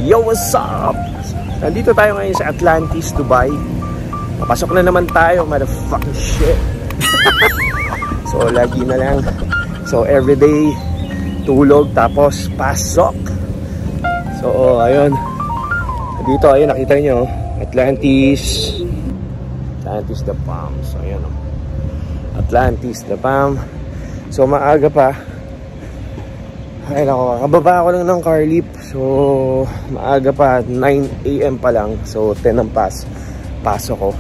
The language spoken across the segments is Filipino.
Yo, what's up? Nandito tayo ngayon sa Atlantis, Dubai. Papasok na naman tayo, motherfucking shit. So, lagi na lang. So, everyday tulog, tapos pasok. So, ayun. Dito, ayun, nakita nyo, Atlantis. Atlantis the Palm. So, ayun, Atlantis the Palm. So, maaga pa. Ay, nako, kababa ako lang ng car lift. So, maaga pa, 9 AM pa lang. So, 10 ang pasok ko.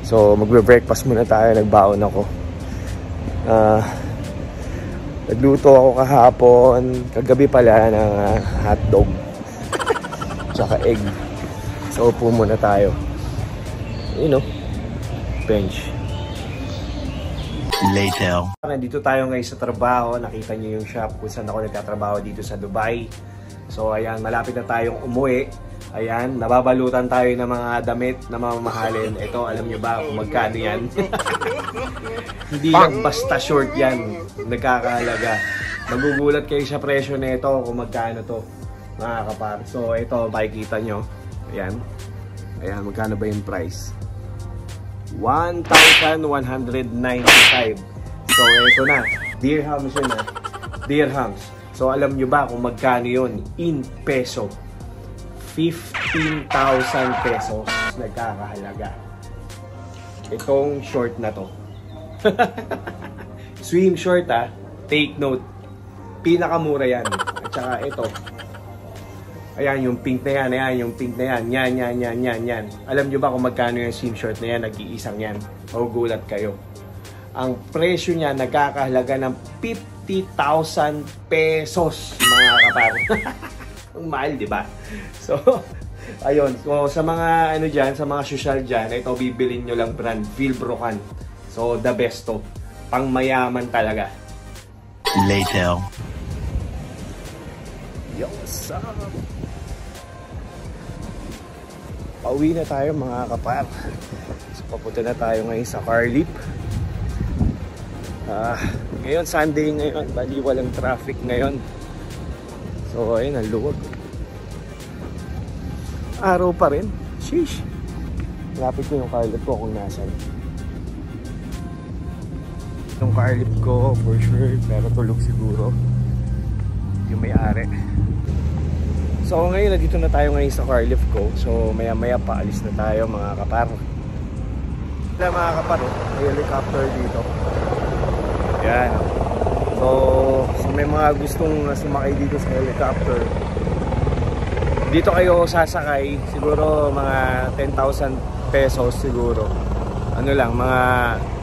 So, magbe-breakfast muna tayo. Nagbaon ako. Nagluto ako kahapon. Kagabi pala ng hotdog. Tsaka egg. So, upo muna tayo. You know, bench. Later. Nandito tayo ngayon sa trabaho. Nakita niyo yung shop kung saan ako nagtatrabaho dito sa Dubai. So ayan, malapit na tayong umuwi. Ayan, nababalutan tayo ng mga damit na mamahalin. Ito, alam niyo ba kung magkano yan? Hindi lang basta short yan. Nagkakahalaga. Magugulat kayo sa presyo nito kung magkano to, mga kapar. So ito, makikita nyo. Ayan. Ayan, magkano ba yung price? 1,195. So, ito na. Dirhams yun, dirhams. So, alam nyo ba kung magkano yun? In peso. 15,000 pesos nagkakahalaga. Itong short na to. Swim short, take note. Pinakamura yan. At saka ito. Ayan, yung pink na yan, ayan, yung pink na yan, yan. Alam nyo ba kung magkano yung swim short na yan? Nag-iisang yan. Magugulat kayo. Ang presyo niya, nagkakahalaga ng 50,000 pesos, mga kapar. Ang mahal, di ba? So, ayun. So, sa mga, ano dyan, sa mga social dyan, ito, bibilin nyo lang brand, Vilebrequin. So, the best to. Pang mayaman talaga. Later. Yo, what's up? Pauwi na tayo, mga kapar. So, papunta na tayo ngayon sa car lift. Ngayon, Sunday ngayon. Bali, walang traffic ngayon. So, ayun, ang luwag. Araw pa rin. Sheesh. Lapit ko yung car lift ko kung nasan. Yung car lift ko, for sure, pero tulog siguro yung may-ari. So ngayon, nandito na tayo ngayon sa car lift ko. So maya maya pa alis na tayo, mga kapar. Mga kapar, may helicopter dito. Yan. So may mga gustong sumakay dito sa helicopter, dito kayo sasakay. Siguro mga 10,000 pesos siguro. Ano lang, mga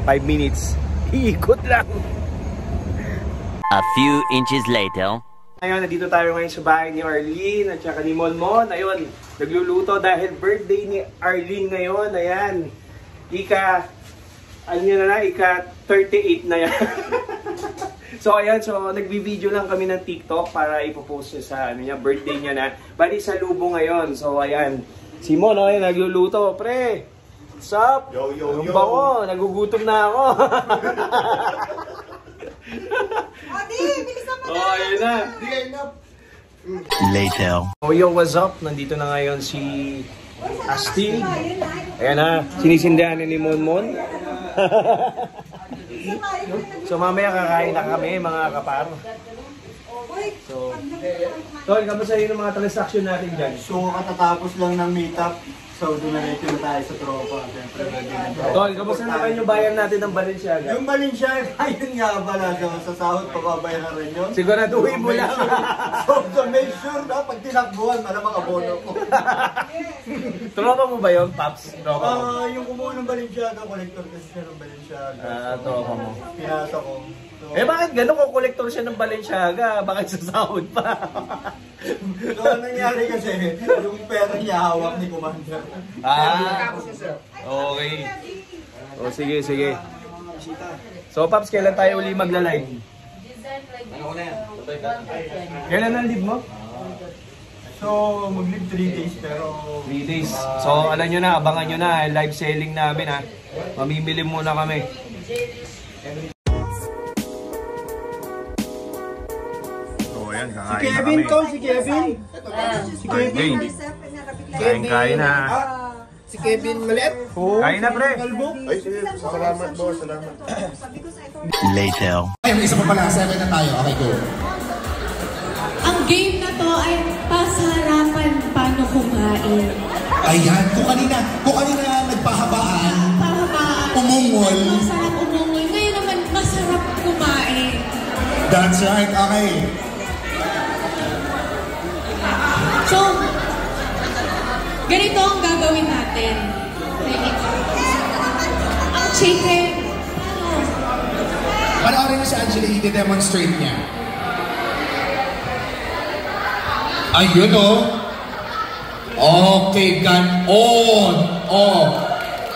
5 minutes. Iikot lang. A few inches later. Ngayon, nandito tayo ngayon sa bahay ni Arlene at saka ni Monmon. Ayun, nagluluto dahil birthday ni Arlene ngayon. Ayan, ano yun na, ika 38 na yan. So ayan, so nagbi-video lang kami ng TikTok para ipopost niya sa ano niya, birthday niya na. Bali sa Lubo ngayon. So ayan, si Mon, ayan, nagluluto. Pre, what's up? Yo, yo, yo. Bako, nagugutom na ako. Oh, ayun na. Later. Oh, yo, what's up? Nandito na ngayon si Asti. Ayan na, sinisindihan ni Monmon. So mamaya kakain na kami, mga kapar. So, Tol, kamusta yun ang mga transaction natin dyan? So, katatapos lang ng meetup. So, dumiretso na tayo sa tropa. Siyempre, Tol, kamusta naman yung bayan natin ng Balenciaga? yung Balenciaga, ayun nga pala. Sa sahod, pababayaran rin yun. Siguraduhin mo lang. So, make sure na pag tinakbuhan, malamang abono ko. Tropa mo ba yun, Paps? Tropa mo? Yung kumuha ng Balenciaga, collector kasi siya ng Balenciaga. Tropa mo. Pinasa ko. So, Bakit gano'n kung kolektor siya ng Balenciaga? Bakit sa sahod pa? so, nangyari kasi, yung pera niya hawak ni Commander. Okay. O, sige. So, Paps, kailan tayo uli magla-live? Kailan ang live mo? So, mag-live 3 days pero... 3 days. So, alam nyo na, abangan nyo na, live selling namin ha. Mamimili muna kami. So, Ayan, Si kakain na Kevin kami. to, si Kevin. Si Kevin. Kain na. Si Kevin maliit. Kain na, pre. Kalbo. Ay, sige. Salamat, boss. Salamat. Later. Ay, may isa pa pala. 7 na tayo. Okay, go. Ang game na to ay pasarapan paano kumain. Ayan. Kung kanina nagpahabaan, umungol. Masarap umungol. Ngayon naman, masarap kumain. That's right. Okay. So, ganito ang gagawin natin. Ang chicken, Panoorin niyo si Angela, i-demonstrate niya. Ayun o. Okay, ganon.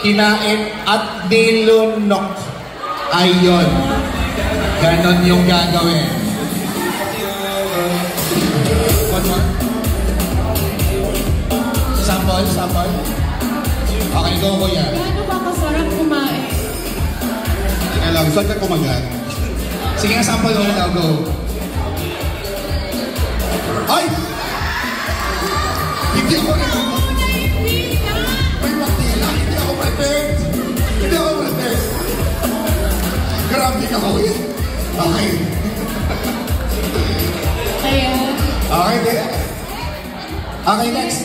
Kinain at nilunok. Ayun. Ganon yung gagawin. One more. Sample. Okay, go kuya. gaano ba kasarap kumain? Alam, saan ka kumagat? Sige nga, sample ulit. I'll go. Ay! Hindi ako may maktila. Hindi ako prepared. Grabe ka, kuya. Okay. Ayan. Okay, next.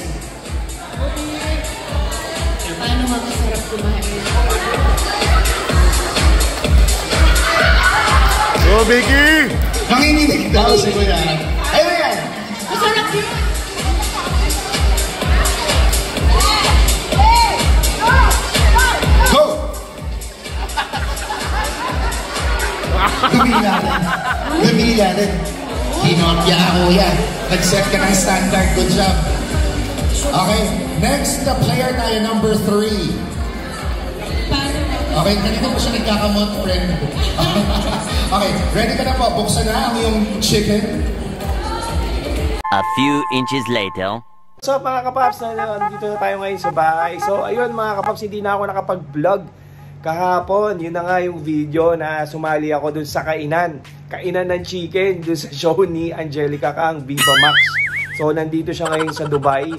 Paano ba kasarap kumain? Go, Vicky! Nanginginig daw si kuya. Ayun yan. Masarap yun! Go! Dumili natin. Hinopya ako yan. Nag-set ka ng standard. Good job. Okay, next na player tayo, number 3. Paano ba? Okay, kanina pa siya nagkakamot, friend. Okay, ready ka na po. Buksan na ang iyong chicken. A few inches later. So mga kapaps, nandito na tayo ngayon sa bahay. So ayun mga kapaps, hindi na ako nakapag-vlog kahapon. Yun na nga yung video na sumali ako dun sa kainan ng chicken dun sa show ni Angelica Kang, Viva Max. So nandito siya ngayon sa Dubai.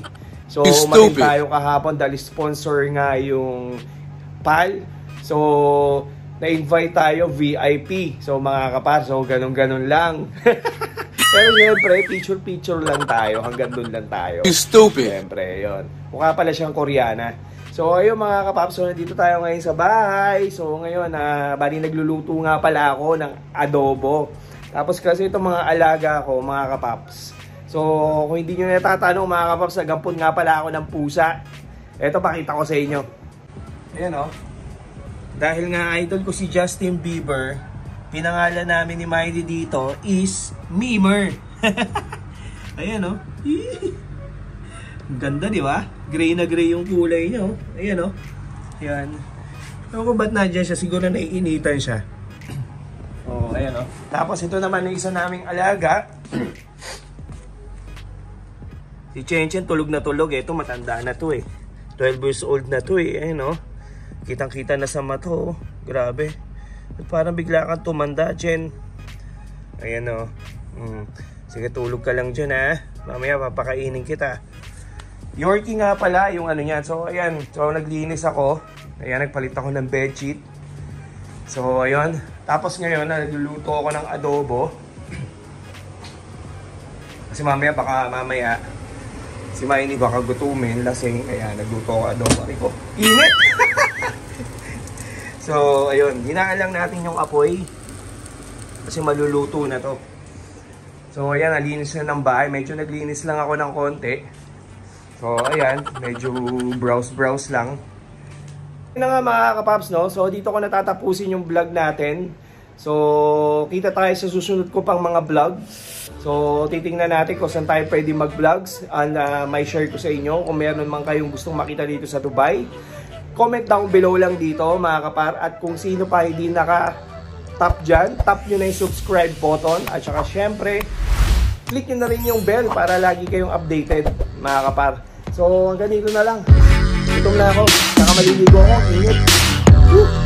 So umalis tayo kahapon dahil sponsor nga yung PAL. So na-invite tayo VIP. So mga kapaps, so ganun-ganun lang. Pero siyempre, picture-picture lang tayo. Hanggang doon lang tayo. Stupid! Siyempre, yun. Mukha pala siyang Koreana. So, ayun mga kapaps, so nandito tayo ngayon sa bahay. So, ngayon, bali nagluluto nga pala ako ng adobo. Tapos kasi itong mga alaga ko, mga kapaps. So, kung hindi nyo natatanong mga kapaps, nagampun nga pala ako ng pusa. Ito, pakita ko sa inyo. Ayan o. Dahil nga idol ko si Justin Bieber, pinangalan namin ni Miley dito is Mimer. Ayan o. Ganda, di ba? Gray na gray yung kulay niya. Ayan o. Ayan. Ewan ko ba't nandiyan siya. Siguro naiinitan siya. Ayan o. Tapos ito naman yung isa naming alaga. Si Chen tulog na tulog. Ito matanda na to eh. 12 years old na to eh. Ayan o. Kitang-kita na sa mata o. Grabe. Parang bigla kang tumanda, Chen. Ayan o. Sige, tulog ka lang dyan ha. Mamaya papakainin kita. Yorkie nga pala yung ano niyan. So ayan. So naglinis ako. Ayan, nagpalit ako ng bedsheet. So ayun. Tapos ngayon, nagluluto ako ng adobo. Kasi mamaya si Maini baka gutumin. Lasing. Kaya nagluto ako adobo. Ay ko, init! So, ayun, hinaan lang natin yung apoy kasi maluluto na to. So, ayan, nalinis na ng bahay. Medyo naglinis lang ako ng konti. So, ayan, medyo browse lang. Yun na nga mga kapaps, no? So, dito ko natatapusin yung vlog natin. So, kita tayo sa susunod ko pang mga vlog. So, titingnan natin kung saan tayo pwede mag-vlogs. And may share ko sa inyo kung meron man kayong gustong makita dito sa Dubai. Comment down below lang dito mga kapar. At kung sino pa hindi naka-tap dyan, tap nyo na yung subscribe button. At saka syempre, click nyo na rin yung bell para lagi kayong updated mga kapar. So hanggang dito na lang. Gutom na ako. Saka maliligo ako. Ingat. Woo!